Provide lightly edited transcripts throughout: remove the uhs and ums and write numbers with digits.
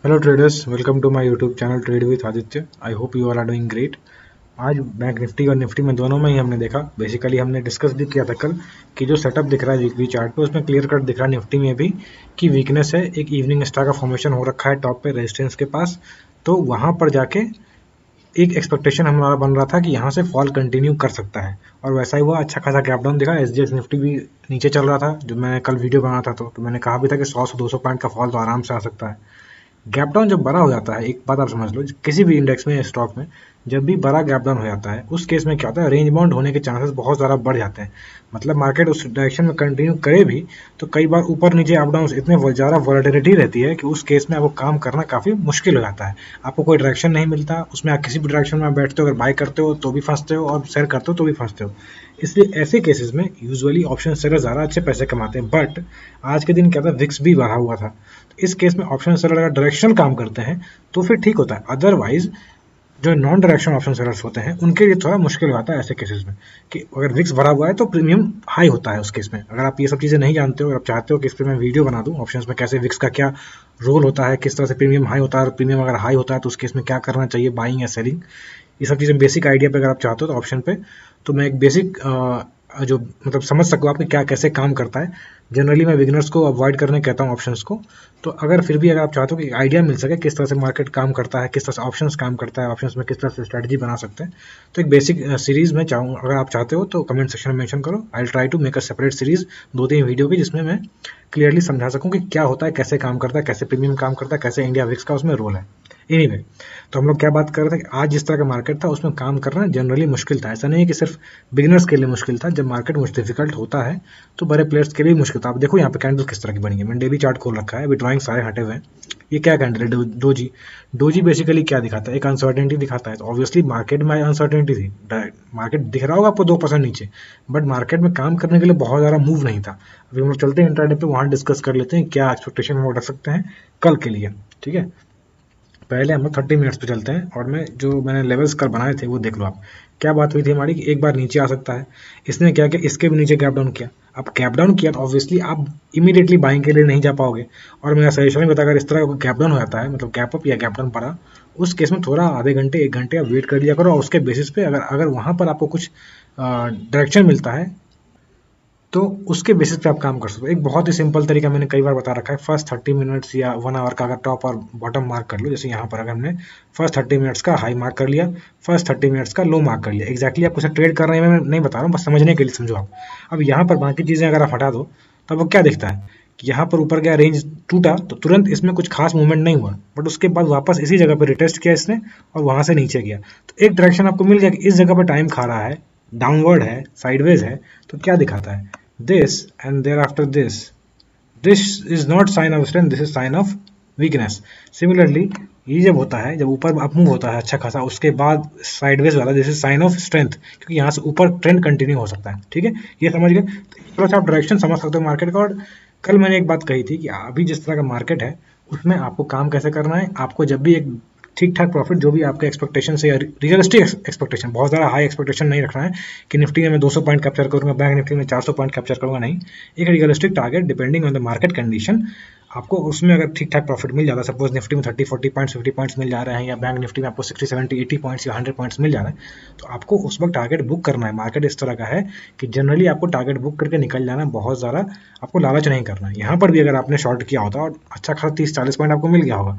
Hello traders, welcome to my YouTube channel trade with Aditya. I hope you all are doing great. आज bank Nifty और Nifty में दोनों में ही हमने देखा, बेसिकली हमने डिस्कस भी किया था कल कि जो सेटअप दिख रहा है वीकली चार्ट पे उसमें क्लियर कट दिख रहा है निफ्टी में भी कि वीकनेस है। एक इवनिंग स्टार का फॉर्मेशन हो रखा है टॉप पे रेजिस्टेंस के पास, तो वहां पर जाके एक एक्सपेक्टेशन हमारा बन रहा था कि यहाँ से फॉल कंटिन्यू कर सकता है और वैसा ही हुआ। अच्छा खासा गैप डाउन दिखा। एसजीएक्स निफ्टी भी नीचे चल रहा था। जो मैंने कल वीडियो बनाया था तो मैंने कहा भी था कि 100 से 200 पॉइंट का फॉल तो आराम से आ सकता है। गैप डाउन जब बड़ा हो जाता है, एक बात आप समझ लो, किसी भी इंडेक्स में या स्टॉक में जब भी बड़ा गैप डाउन हो जाता है उस केस में क्या होता है, रेंज बाउंड होने के चांसेस बहुत ज़्यादा बढ़ जाते हैं। मतलब मार्केट उस डायरेक्शन में कंटिन्यू करे भी तो कई बार ऊपर नीचे अप डाउन इतने ज़्यादा वॉलेटिलिटी रहती है कि उस केस में आपको काम करना काफ़ी मुश्किल हो जाता है। आपको कोई डायरेक्शन नहीं मिलता उसमें, आप किसी भी डायरेक्शन में बैठते हो, अगर बाय करते हो तो भी फंसते हो और सेल करते हो तो भी फंसते हो। इसलिए ऐसे केसेस में यूजुअली ऑप्शन सेलर ज़्यादा अच्छे पैसे कमाते हैं। बट आज के दिन क्या था, विक्स भी बढ़ा हुआ था, तो इस केस में ऑप्शन सेलर अगर डायरेक्शनल काम करते हैं तो फिर ठीक होता है। अदरवाइज जो नॉन डायरेक्शन ऑप्शन सेलर्स होते हैं उनके लिए थोड़ा मुश्किल हो जाता है ऐसे केसेस में कि अगर विक्स भरा हुआ है तो प्रीमियम हाई होता है उस केस में। अगर आप ये सब चीज़ें नहीं जानते हो और आप चाहते हो कि इस पर मैं वीडियो बना दूं ऑप्शंस में कैसे विक्स का क्या रोल होता है, किस तरह से प्रीमियम हाई होता है, और प्रीमियम अगर हाई होता है तो उस केस में क्या करना चाहिए, बाइंग या सेलिंग, ये सब चीज़ें बेसिक आइडिया पे अगर आप चाहते हो तो ऑप्शन पे तो मैं एक बेसिक जो मतलब समझ सकूँ आपके क्या कैसे काम करता है। जनरली मैं बिगिनर्स को अवॉइड करने कहता हूँ ऑप्शंस को। तो अगर फिर भी अगर आप चाहते हो कि आइडिया मिल सके किस तरह से मार्केट काम करता है, किस तरह से ऑप्शंस काम करता है, ऑप्शंस में किस तरह से स्ट्रेटजी बना सकते हैं, तो एक बेसिक सीरीज में चाहूँ, अगर आप चाहते हो तो कमेंट सेक्शन में मेंशन करो। I will try to make a separate series 2-3 video की जिसमें मैं क्लियरली समझा सकूँ कि क्या होता है, कैसे काम करता है, कैसे प्रीमियम काम करता है, कैसे इंडिया विक्स का उसमें रोल है। एनीवे, तो हम लोग क्या बात कर रहे थे कि आज जिस तरह का मार्केट था उसमें काम करना जनरली मुश्किल था। ऐसा नहीं है कि सिर्फ बिगिनर्स के लिए मुश्किल था। जब मार्केट मुझे डिफिकल्ट होता है तो बड़े प्लेयर्स के लिए भी मुश्किल था। आप देखो यहाँ पे कैंडल किस तरह की बनी है। मैंने डेली चार्ट खोल रखा है, अभी ड्राइंग सारे हटे हुए हैं। ये क्या कैंडल है? डोजी। डोजी बेसिकली क्या दिखाता है? एक अनसर्टेनिटी दिखाता है। तो ऑब्वियसली मार्केट में अनसर्टेनिटी थी। मार्केट दिख रहा होगा आपको 2% नीचे, बट मार्केट में काम करने के लिए बहुत ज़्यादा मूव नहीं था। अभी हम लोग चलते हैं इंटरनेट पे, वहाँ डिस्कस कर लेते हैं क्या एक्सपेक्टेशन हम रख सकते हैं कल के लिए। ठीक है, पहले हम लोग 30 मिनट्स पे चलते हैं और मैंने लेवल्स कल बनाए थे वो देख लो आप। क्या बात हुई थी हमारी कि एक बार नीचे आ सकता है। इसने क्या किया, इसके भी नीचे गैप डाउन किया। अब गैप डाउन किया तो ऑब्वियसली आप इमीडिएटली बाइंग के लिए नहीं जा पाओगे। और मेरा सजेशन भी बता, अगर इस तरह का गैप डाउन हो जाता है, मतलब गैप अप या गैप डाउन पड़ा, उस केस में थोड़ा आधे घंटे 1 घंटे आप वेट कर लिया करो और उसके बेसिस पे अगर अगर वहाँ पर आपको कुछ डायरेक्शन मिलता है तो उसके बेसिस पे आप काम कर सकते हो। एक बहुत ही सिंपल तरीका मैंने कई बार बता रखा है। फर्स्ट 30 मिनट्स या 1 आवर का अगर टॉप और बॉटम मार्क कर लो, जैसे यहाँ पर अगर हमने फर्स्ट 30 मिनट्स का हाई मार्क कर लिया, फर्स्ट 30 मिनट्स का लो मार्क कर लिया। एक्जैक्टली आपको उसे ट्रेड करने में मैं नहीं बता रहा हूँ, बस समझने के लिए समझो आप। अब यहाँ पर बाकी चीज़ें अगर आप हटा दो तो वो क्या दिखता है कि यहाँ पर ऊपर गया, रेंज टूटा तो तुरंत इसमें कुछ खास मूवमेंट नहीं हुआ, बट उसके बाद वापस इसी जगह पर रिटेस्ट किया इसने और वहां से नीचे गया। तो एक डायरेक्शन आपको मिल गया कि इस जगह पर टाइम खा रहा है, डाउनवर्ड है, साइडवेज है। तो क्या दिखाता है, this and thereafter this is not sign of strength, this is sign of weakness. Similarly, ये जब होता है, जब ऊपर अप मूव होता है अच्छा खासा, उसके बाद साइडवेज वाला, this is sign of strength, क्योंकि यहाँ से ऊपर ट्रेंड कंटिन्यू हो सकता है। ठीक है, ये समझ गए। तो इस तरह से आप डायरेक्शन समझ सकते हो मार्केट का। और कल मैंने एक बात कही थी कि अभी जिस तरह का मार्केट है उसमें आपको काम कैसे करना है। आपको जब भी एक ठीक ठाक प्रॉफिट, जो भी आपके एक्सपेक्टेशन से, रियलिस्टिक एक्सपेक्टेशन, बहुत ज़्यादा हाई एक्सपेक्टेशन नहीं रखना है कि निफ्टी में मैं 200 पॉइंट कैप्चर करूंगा, बैंक निफ्टी में 400 पॉइंट कैप्चर करूंगा, नहीं। एक realistic target depending on the market condition. आपको उसमें अगर ठीक ठाक प्रॉफिट मिल जाता है, सपोज निफ्टी में 30-40 पॉइंट्स, 50 पॉइंट्स मिल जा रहे हैं, या बैंक निफ्टी में आपको 60-70-80 पॉइंट्स या 100 पॉइंट्स मिल जा रहे हैं, तो आपको उस वक्त टारगेट बुक करना है। मार्केट इस तरह का है कि जनरली आपको टारगेट बुक करके निकल जाना है, बहुत ज़्यादा आपको लालच नहीं करना है। यहाँ पर भी अगर आपने शॉर्ट किया होता और अच्छा खासा 30-40 पॉइंट आपको मिल गया होगा,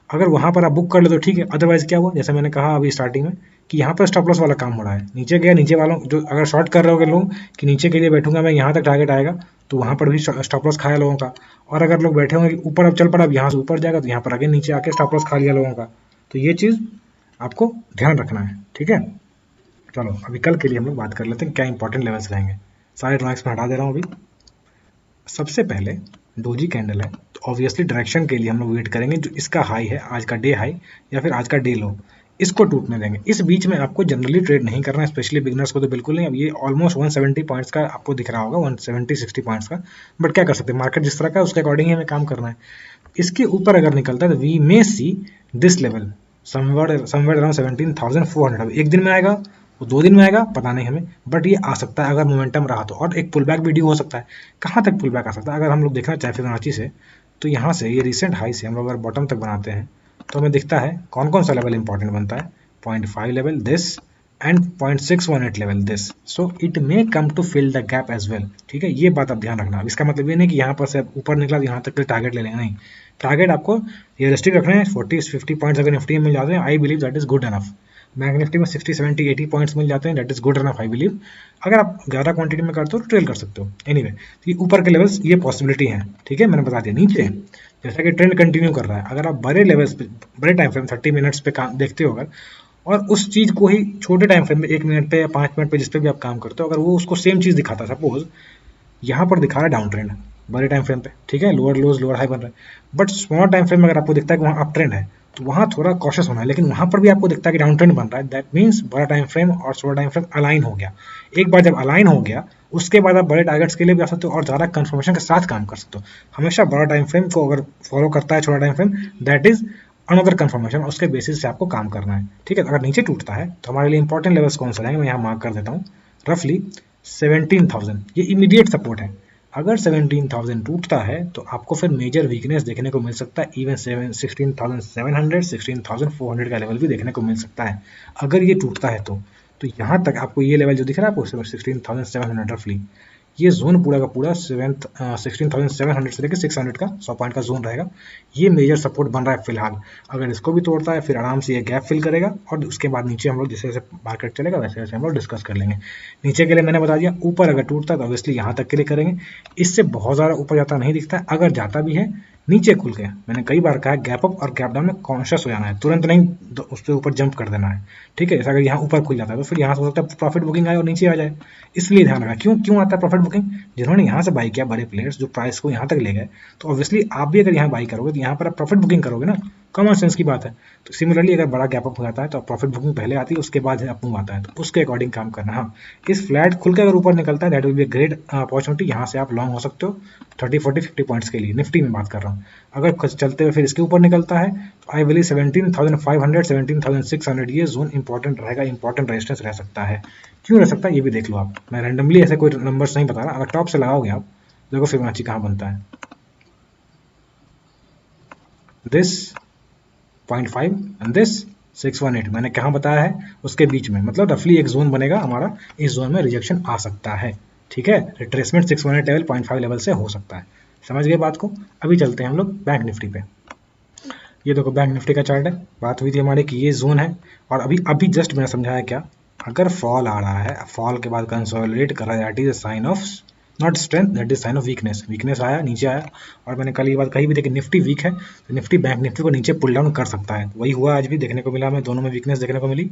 अगर वहाँ पर आप बुक कर ले तो ठीक है। अदरवाइज क्या हुआ, जैसे मैंने कहा अभी स्टार्टिंग में कि यहाँ पर स्टॉप लॉस वाला काम हो रहा है। नीचे गया, नीचे वालों जो अगर शॉर्ट कर रहे होगे लोग कि नीचे के लिए बैठूंगा मैं, यहाँ तक टारगेट आएगा, तो वहाँ पर भी स्टॉप लॉस खाया लोगों का। और अगर लोग बैठे होंगे कि ऊपर अब चल पड़ा, अब यहाँ से ऊपर जाएगा, तो यहाँ पर आगे नीचे आके स्टॉप लॉस खा लिया लोगों का। तो ये चीज़ आपको ध्यान रखना है। ठीक है, चलो अभी कल के लिए हम लोग बात कर लेते हैं क्या इंपॉर्टेंट लेवल्स रहेंगे। सारे ड्रॉइंग्स में हटा दे रहा हूँ अभी। सबसे पहले डोजी कैंडल है, तो ऑब्वियसली डायरेक्शन के लिए हम लोग वेट करेंगे जो इसका हाई है, आज का डे हाई या फिर आज का डे लो, इसको टूटने देंगे। इस बीच में आपको जनरली ट्रेड नहीं करना है, स्पेशली बिगनर्स को तो बिल्कुल नहीं। अब ये ऑलमोस्ट 170 पॉइंट्स का आपको दिख रहा होगा, 170-60 पॉइंट्स का, बट क्या कर सकते हैं, मार्केट जिस तरह का है उसके अकॉर्डिंग ही हमें काम करना है। इसके ऊपर अगर निकलता है तो we may see this level somewhere around 17,400। एक दिन में आएगा, वो 2 दिन में आएगा, पता नहीं हमें, बट ये आ सकता है अगर मोमेंटम रहा तो। और एक पुल बैक भी ड्यू हो सकता है। कहाँ तक पुल बैक आ सकता है, अगर हम लोग देखना चाहे फिबोनाची से, तो यहाँ से ये रिसेंट हाई से हम लोग अगर बॉटम तक बनाते हैं तो हमें दिखता है कौन कौन सा लेवल इंपॉर्टेंट बनता है, 0.5 level this and 0.618 level this, so it may come to fill the gap as well. ठीक है, ये बात आप ध्यान रखना। अब इसका मतलब ये नहीं कि यहाँ पर से ऊपर निकला तो यहाँ तक के टारगेट ले लेंगे, नहीं, टारगेट आपको रियलिस्टिक रखना है। 40-50 पॉइंट्स अगर निफ्टी में मिल जाते हैं, I believe that is good enough. Bank Nifty में 60-70-80 पॉइंट्स मिल जाते हैं, that is good enough I believe. अगर आप ज़्यादा क्वांटिटी में करते हो तो ट्रेल कर सकते हो। एनीवे, ये ऊपर के लेवल्स ये पॉसिबिलिटी है, ठीक है, मैंने बता दिया। नीचे जैसा कि ट्रेंड कंटिन्यू कर रहा है, अगर आप बड़े लेवल्स पे, बड़े टाइम फ्रेम 30 मिनट्स पे काम देखते हो अगर, और उस चीज़ को ही छोटे टाइम फ्रेम में 1 मिनट पे या 5 मिनट पे जिस पे भी आप काम करते हो, अगर वो उसको सेम चीज़ दिखाता है, सपोज यहाँ पर दिखा रहा है डाउन ट्रेंड बड़े टाइम फ्रेम पे, ठीक है, लोअर लोज लोअर हाई बन रहा है, बट स्मॉल टाइम फ्रेम में अगर आपको दिखता है कि वहाँ अप ट्रेंड है तो वहाँ थोड़ा कॉशियस होना है। लेकिन वहाँ पर भी आपको दिखता है कि डाउन ट्रेंड बन रहा है, दैट मीन्स बड़ा टाइम फ्रेम और छोटा टाइम फ्रेम अलाइन हो गया। एक बार जब अलाइन हो गया उसके बाद आप बड़े टारगेट्स के लिए भी आ सकते हो और ज़्यादा कंफर्मेशन के साथ काम कर सकते हो। हमेशा बड़ा टाइम फ्रेम को अगर फॉलो करता है छोटा time frame, that is another confirmation, उसके बेसिस से आपको काम करना है। ठीक है, अगर नीचे टूटता है तो हमारे लिए इंपॉर्टेंट लेवल्स कौन से रहेंगे, मैं यहाँ मार्क कर देता हूँ। रफली 17,000 ये इमीडिएट सपोर्ट है। अगर 17,000 टूटता है तो आपको फिर मेजर वीकनेस देखने को मिल सकता है, इवन 16,700 16,400 का लेवल भी देखने को मिल सकता है अगर ये टूटता है तो यहाँ तक आपको ये लेवल जो दिख रहा है आपको 16,700 रफली, ये जोन पूरा का पूरा 16,700 से लेकर 600 का 100 पॉइंट का जोन रहेगा। ये मेजर सपोर्ट बन रहा है फिलहाल। अगर इसको भी तोड़ता है फिर आराम से ये गैप फिल करेगा और उसके बाद नीचे हम लोग जैसे जैसे मार्केट चलेगा वैसे वैसे हम लोग डिस्कस कर लेंगे। नीचे के लिए मैंने बता दिया, ऊपर अगर टूटता है तो ऑब्वियसली यहाँ तक के लिए करेंगे। इससे बहुत ज़्यादा ऊपर जाता नहीं दिखता है, अगर जाता भी है नीचे खुल के, मैंने कई बार कहा गैप अप और गैप डाउन में कॉन्शियस हो जाना है, तुरंत नहीं उसके ऊपर जंप कर देना है। ठीक है, ऐसा अगर यहाँ ऊपर खुल जाता है तो फिर यहाँ से हो सकता है प्रॉफिट बुकिंग आए और नीचे आ जाए, इसलिए ध्यान रखना। क्यों आता है प्रॉफिट बुकिंग, जिन्होंने यहाँ से बाई किया बड़े प्लेयर्स जो प्राइस को यहाँ तक ले गए, तो ऑब्वियसली आप भी अगर यहाँ बाई करोगे तो यहाँ पर आप प्रॉफिट बुकिंग करोगे ना, कॉमन सेंस की बात है। तो सिमिलरली अगर बड़ा गैप अप हो जाता है तो प्रॉफिट बुकिंग पहले आती है, उसके बाद अप मूव आता है, तो उसके अकॉर्डिंग काम करना। हाँ, इस फ्लैट खुल के अगर ऊपर निकलता है that will be great opportunity, यहाँ से आप लॉन्ग हो सकते हो 30-40-50 पॉइंट्स के लिए, निफ्टी में बात कर रहा हूँ। अगर चलते हुए फिर इसके ऊपर निकलता है तो आई विल 17,500 17,600 ये जोन इंपॉर्टेंट रहेगा, इंपॉर्टेंट रेजिस्टेंस रह सकता है। क्यों रह सकता है ये भी देख लो आप, मैं रैंडमली ऐसे कोई नंबर्स नहीं बता रहा। अगर टॉप से लगाओगे आप देखो फिबोनाची कहाँ बनता है, दिस 0.5 एंड दिस 618 मैंने कहाँ बताया है, उसके बीच में, मतलब रफली एक जोन बनेगा हमारा, इस जोन में रिजेक्शन आ सकता है। ठीक है, रिट्रेसमेंट 618 लेवल 0.5 लेवल से हो सकता है। समझ गए बात को। अभी चलते हैं हम लोग बैंक निफ्टी पे। ये देखो बैंक निफ्टी का चार्ट है, बात हुई थी हमारी कि ये जोन है, और अभी जस्ट मैंने समझाया क्या, अगर फॉल आ रहा है, फॉल के बाद कंसोलिडेट कर रहा है, that is a sign of not strength, that is sign of weakness. Weakness आया, नीचे आया, और मैंने कल ये बात कही भी थी कि निफ्टी वीक है तो निफ्टी बैंक निफ्टी को नीचे पुल डाउन कर सकता है। वही हुआ, आज भी देखने को मिला, हमें दोनों में वीकनेस देखने को मिली।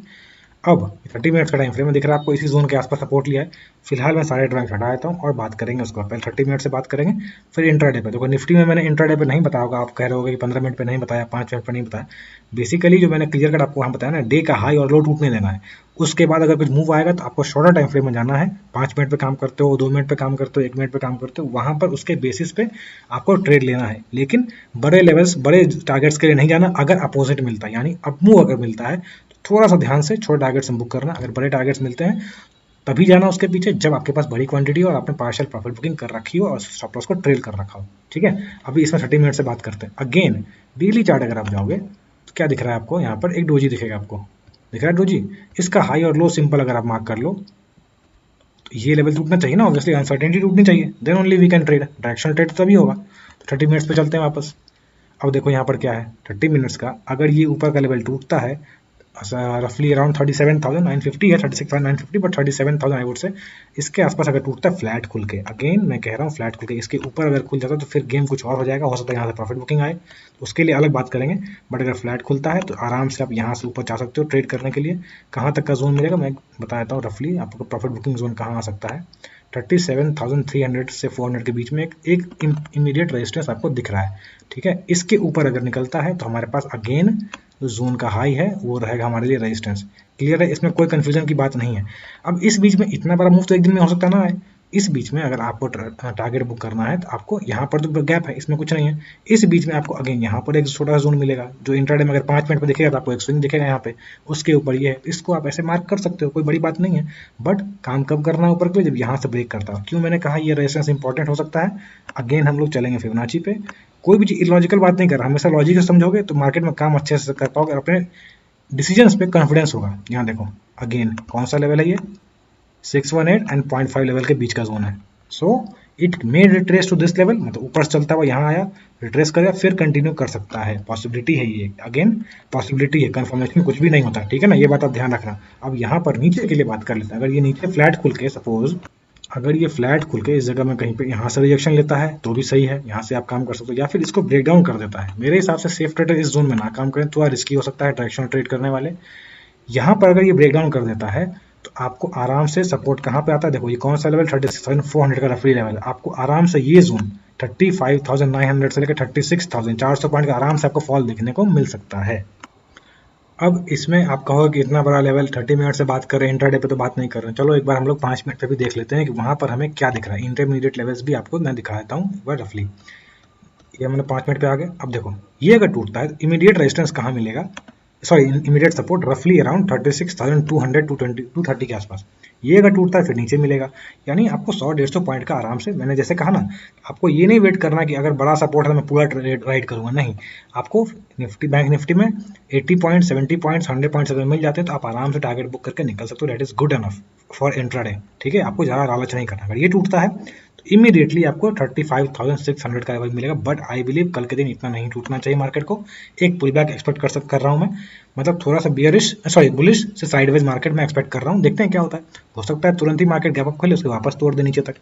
अब 30 मिनट्स का टाइम फ्रेम में दिख रहा है आपको, इसी जोन के आसपास सपोर्ट लिया है। फिलहाल मैं सारे ड्राइंग्स हटा देता हूँ और बात करेंगे उसको, पहले 30 मिनट से बात करेंगे फिर इंट्राडे पे। देखो निफ्टी में मैंने इंट्राडे पे नहीं बताया होगा, आप कह रहे होगे कि 15 मिनट पे नहीं बताया, 5 मिनट पे नहीं बताया। बेसिकली जो मैंने क्लियर कट आपको वहाँ बताया ना, डे का हाई और लो टूटने देना है, उसके बाद अगर कुछ मूव आएगा तो आपको शॉर्टर टाइम फ्रेम में जाना है। 5 मिनट पे काम करते हो, 2 मिनट पे काम करते हो, 1 मिनट पे काम करते हो, वहाँ पर उसके बेसिस पे आपको ट्रेड लेना है। लेकिन बड़े लेवल्स बड़े टारगेट्स के लिए नहीं जाना। अगर अपोजिट मिलता है यानी अप मूव अगर मिलता है तो थोड़ा सा ध्यान से छोटे टारगेट्स बुक करना। अगर बड़े टारगेट्स मिलते हैं तभी जाना उसके पीछे जब आपके पास बड़ी क्वांटिटी और आपने पार्शियल प्रॉफिट बुकिंग कर रखी हो और स्टॉप लॉस को ट्रेल कर रखा हो। ठीक है, अभी इसमें 30 मिनट से बात करते हैं। अगेन डेली चार्ट अगर आप जाओगे तो क्या दिख रहा है आपको, यहाँ पर एक डोजी दिखेगा, आपको दिख रहा है डोजी। इसका हाई और लो सिंपल अगर आप मार्क कर लो तो ये लेवल टूटना चाहिए ना, ऑब्वियसली अनसर्टेनिटी टूटनी चाहिए, then only we can trade. Directional trade तभी होगा। 30 मिनट्स पे चलते हैं वापस। अब देखो यहाँ पर क्या है, 30 मिनट्स का अगर ये ऊपर का लेवल टूटता है, रफली अराउंड 37,950 है, 36,950 बट 37,000 आई वुड से, इसके आसपास अगर टूटता है फ्लैट खुल के, अगेन मैं कह रहा हूँ फ्लैट खुल के इसके ऊपर अगर खुल जाता है तो फिर गेम कुछ और हो जाएगा। हो सकता है यहाँ से प्रॉफिट बुकिंग आए, तो उसके लिए अलग बात करेंगे। बट अगर फ्लैट खुलता है तो आराम से आप यहाँ से ऊपर जा सकते हो ट्रेड करने के लिए। कहाँ तक का जोन मिलेगा मैं बता देता हूँ, रफली आपको प्रॉफिट बुकिंग जोन कहाँ आ सकता है। 37,300 से 400 के बीच में एक इमीडिएट रेजिस्टेंस आपको दिख रहा है। ठीक है, इसके ऊपर अगर निकलता है तो हमारे पास अगेन जो जोन का हाई है वो रहेगा हमारे लिए रेजिस्टेंस। क्लियर है, इसमें कोई कंफ्यूजन की बात नहीं है। अब इस बीच में इतना बड़ा मूव तो एक दिन में हो सकता ना है, इस बीच में अगर आपको टारगेट बुक करना है तो आपको यहाँ पर तो गैप है, इसमें कुछ नहीं है। इस बीच में आपको अगेन यहाँ पर एक छोटा सा जोन मिलेगा जो इंट्राडे में अगर 5 मिनट में दिखेगा तो आपको एक स्विंग दिखेगा यहाँ पे, उसके ऊपर ये है, इसको आप ऐसे मार्क कर सकते हो, कोई बड़ी बात नहीं है। बट काम कब करना है ऊपर के, जब यहाँ से ब्रेक करता हो। क्यों मैंने कहा ये रेजिस्टेंस इंपॉर्टेंट हो सकता है। अगेन हम लोग चलेंगे फिबोनाची पे। कोई भी चीज इलॉजिकल बात नहीं कर रहा, हमेशा लॉजिक से समझोगे तो मार्केट में काम अच्छे से कर पाओगे और अपने डिसीजंस पे कॉन्फिडेंस होगा। यहाँ देखो अगेन कौन सा लेवल है ये, 618 एंड 0.5 लेवल के बीच का जोन है। So it may retrace to this level, मतलब ऊपर से चलता हुआ यहाँ आया, रिट्रेस करेगा, फिर कंटिन्यू कर सकता है, पॉसिबिलिटी है ये, अगेन पॉसिबिलिटी है, कंफर्मेशन कुछ भी नहीं होता, ठीक है ना, ये बात आप ध्यान रखना। अब यहाँ पर नीचे के लिए बात कर लेते हैं। अगर ये नीचे फ्लैट खुल के सपोज, अगर ये फ्लैट खुल के इस जगह में कहीं पे यहाँ से रिजेक्शन लेता है तो भी सही है, यहाँ से आप काम कर सकते हो, या फिर इसको ब्रेक डाउन कर देता है, मेरे हिसाब से सेफ ट्रेडर इस जोन में ना काम करें, थोड़ा रिस्की हो सकता है डायरेक्शनल ट्रेड करने वाले। यहाँ पर अगर ये ब्रेक डाउन कर देता है तो आपको आराम से सपोर्ट कहाँ पे आता है, देखो ये कौन सा लेवल, 36,400 का रफली लेवल, आपको आराम से ये जोन 35,900 से लेकर 36,400 पॉइंट का आराम से आपको फॉल देखने को मिल सकता है। अब इसमें आप कहोगे कि इतना बड़ा लेवल 30 मिनट से बात कर रहे हैं, इंट्राडे पे तो बात नहीं कर रहे हैं, चलो एक बार हम लोग 5 मिनट पे भी देख लेते हैं कि वहाँ पर हमें क्या दिख रहा है। इंटरमीडिएट लेवल्स भी आपको मैं दिखा देता हूँ एक बार रफली। ये मैंने 5 मिनट पे आ गए। अब देखो ये अगर टूटता है तो इमीडिएट रेजिस्टेंस कहाँ मिलेगा, सॉरी इमीडिएट सपोर्ट रफली अराउंड 36,200 230 के आसपास। ये अगर टूटता है फिर नीचे मिलेगा, यानी आपको 100-150 पॉइंट का आराम से, मैंने जैसे कहा ना, आपको ये नहीं वेट करना कि अगर बड़ा सपोर्ट है तो मैं पूरा ट्रेड राइड करूंगा, नहीं, आपको निफ्टी बैंक निफ्टी में 80 पॉइंट 70 पॉइंट्स 100 पॉइंट्स अगर मिल जाते हैं तो आप आराम से टारगेट बुक करके निकल सकते हो, that is good enough for intraday, ठीक है। आपको ज़्यादा लालच नहीं करना। अगर ये टूटता है तो इमीडिएटली आपको 35,600 का लेवल मिलेगा, बट आई बिलीव कल के दिन इतना नहीं टूटना चाहिए मार्केट को। एक पुल बैक एक्सपेक्ट कर रहा हूँ मैं, मतलब थोड़ा सा बियरिश सॉरी बुलिश से साइडवेज मार्केट में एक्सपेक्ट कर रहा हूँ, देखते हैं क्या होता है। हो सकता है तुरंत ही मार्केट गैप अप खोले उसके वापस तोड़ दे नीचे तक,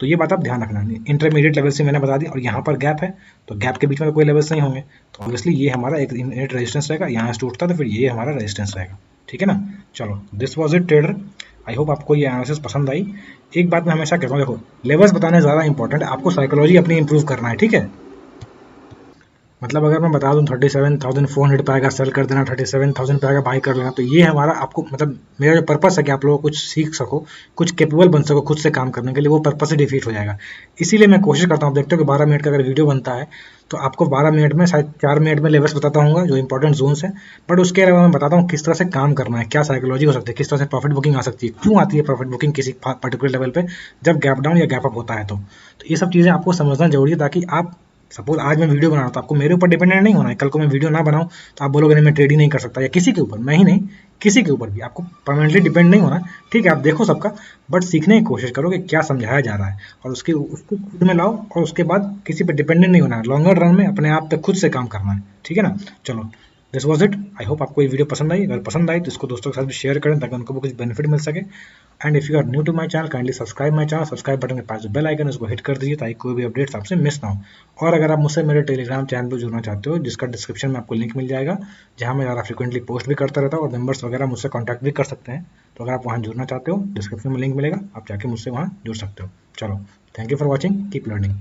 तो ये बात आप ध्यान रखना। इंटरमीडिएट लेवल से मैंने बता दिया, और यहाँ पर गैप है तो गैप के बीच में तो कोई लेवल्स नहीं होंगे, तो ऑब्वियसली ये हमारा एक इमीडिएट रेजिस्टेंस रहेगा, यहाँ से टूटता तो फिर ये हमारा रेजिस्टेंस रहेगा, ठीक है ना। चलो this was it trader, I hope आपको ये एनालिसिस पसंद आई। एक बात मैं हमेशा कहता हूँ, देखो लेवल्स बताने ज़्यादा इंपॉर्टेंट है, आपको साइकोलॉजी अपनी इंप्रूव करना है, ठीक है। मतलब अगर मैं बता दूं 37,400 पे आएगा सेल कर देना, 37,000 पे आएगा बाई कर लेना, तो ये हमारा आपको मतलब मेरा जो पर्पस है कि आप लोगों को कुछ सीख सको, कुछ कैपेबल बन सको खुद से काम करने के लिए, वो पर्पस से डिफीट हो जाएगा। इसीलिए मैं कोशिश करता हूँ, देखते हो कि 12 मिनट का अगर वीडियो बनता है तो आपको 12 मिनट में शायद 4 मिनट में लेवल्स बताता हूँ जो इंपॉर्टेंट जोन्स है, बट उसके अलावा मैं बताता हूँ किस तरह से काम करना है, क्या साइकोलॉजी हो सकती है, किस तरह से प्रॉफिट बुकिंग आ सकती है, क्यों आती है प्रॉफिट बुकिंग किसी पर्टिकुलर लेवल पे जब गैप डाउन या गैप अप होता है। तो ये सब चीज़ें आपको समझना जरूरी है, ताकि आप सपोज आज मैं वीडियो बना रहा हूँ तो आपको मेरे ऊपर डिपेंडेंट नहीं होना है, कल को मैं वीडियो ना बनाऊँ तो आप बोलोगे नहीं मैं ट्रेड ही नहीं कर सकता, या किसी के ऊपर, मैं ही नहीं किसी के ऊपर भी आपको परमानेंटली डिपेंड नहीं होना, ठीक है। आप देखो सबका, बट सीखने की कोशिश करो कि क्या समझाया जा रहा है और उसको खुद में लाओ, और उसके बाद किसी पे डिपेंडेंट नहीं होना है, लॉन्गर रन में अपने आप पे खुद से काम करना है, ठीक है ना। चलो this was it, I hope आपको ये वीडियो पसंद आई। अगर पसंद आई तो इसको दोस्तों के साथ भी शेयर करें ताकि उनको भी कुछ बेनिफिट मिल सके। And if you are new to my channel kindly subscribe my channel, subscribe button के पास जो बेल आइकन है उसको हिट कर दीजिए ताकि कोई भी अपडेट्स आपसे मिस ना हो। और अगर आप मुझसे मेरे टेलीग्राम चैनल पर जुड़ना चाहते हो, जिसका डिस्क्रिप्शन में आपको लिंक मिल जाएगा, जहाँ मैं ज़्यादा फ्रिक्वेंटली पोस्ट भी करता रहता हूँ और मेंबर्स वगैरह मुझसे कॉन्टैक्ट भी कर सकते हैं, तो अगर आप वहाँ जुड़ना चाहते हो डिस्क्रिप्शन में लिंक मिलेगा, आप जाके मुझसे वहाँ जुड़ सकते हो। चलो thank you for watching, keep learning.